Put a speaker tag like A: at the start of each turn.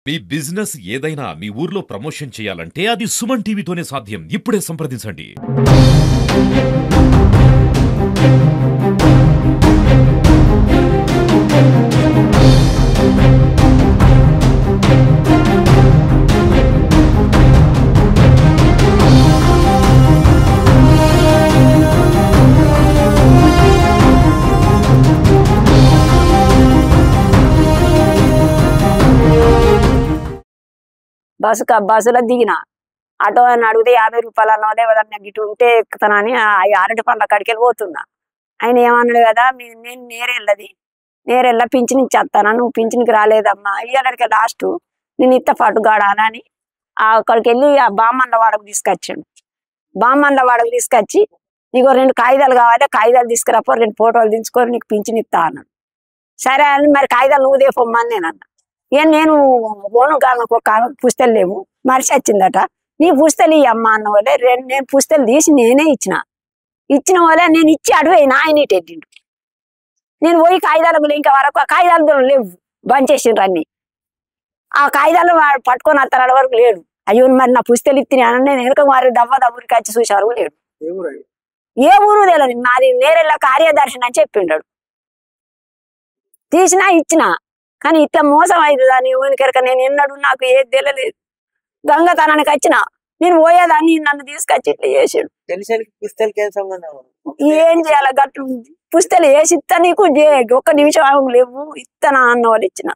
A: మీ business ఏదైనా మీ ఊర్లో promotion చేయాలంటే అది సుమన్ టీవీతోనే సాధ్యం. ఇప్పుడే సంప్రదించండి.
B: బస్సులో దిగిన ఆటో అని అడిగితే 50 రూపాయలు అన్నదే ఎవరన్నా గిట్టు ఉంటే ఎక్కుతానని అరటి పండ్ల కాడికి వెళ్ళి పోతున్నా. ఆయన ఏమన్నాడు కదా, నేను నేరెళ్ళ పింఛన్ ఇచ్చేస్తాను, నువ్వు పింఛన్కి రాలేదమ్మా, ఇయ్యాలడికి లాస్ట్ నేను ఇత్త పట్టుగాడా అని అక్కడికి వెళ్ళి ఆ బామ్మన్ల వాడకు తీసుకొచ్చాడు. బామ్మన్ల వాడకు తీసుకొచ్చి నీకు 2 కాగితాలు కావాలి, కాగితాలు తీసుకురాపో, 2 ఫోటోలు దించుకొని నీకు పింఛన్ ఇస్తా అన్నాడు. సరే అని మరి కాగితాలు నువ్వు దేపొమ్మని నేను అన్నా. నేను ఓను నాకు ఒక పుస్తలు లేవు, మనిషి వచ్చిందట, నీ పుస్తలు ఈ అమ్మ అన్న వాళ్ళే నేను పుస్తలు తీసి నేనే ఇచ్చిన వాళ్ళే నేను ఇచ్చి అడిపోయినా ఆయన ఎట్టిండు. నేను పోయి కాగితాలకు ఇంకా వరకు ఆ కాగితాలు లేవు, బంద్ చేసిండ్రు అన్ని. ఆ కాగితాలు పట్టుకొని అత్తనాడు వరకు లేడు. అయ్యో మరి నా పుస్తలు ఇచ్చినా నేను వెనుక మరి దవ్వరికి వచ్చి చూసారు లేడు. ఏ ఊరు తెలియదు, నాది నేరెళ్ళ కార్యదర్శనం అని చెప్పిండాడు. తీసినా ఇచ్చినా కానీ ఇట్లా మోసం అవుతుందని ఊనికెరక నేను ఎన్నడూ నాకు ఏది తెలియలేదు. దొంగతనానికి వచ్చిన నేను పోయేదాన్ని నన్ను తీసుకొచ్చి ఇట్లా చేసాడు. ఏం చేయాలి గట్లు పుస్తలు వేసి ఇస్తా, నీకు 1 నిమిషం లేవు ఇస్తానా అన్న వాళ్ళు ఇచ్చిన.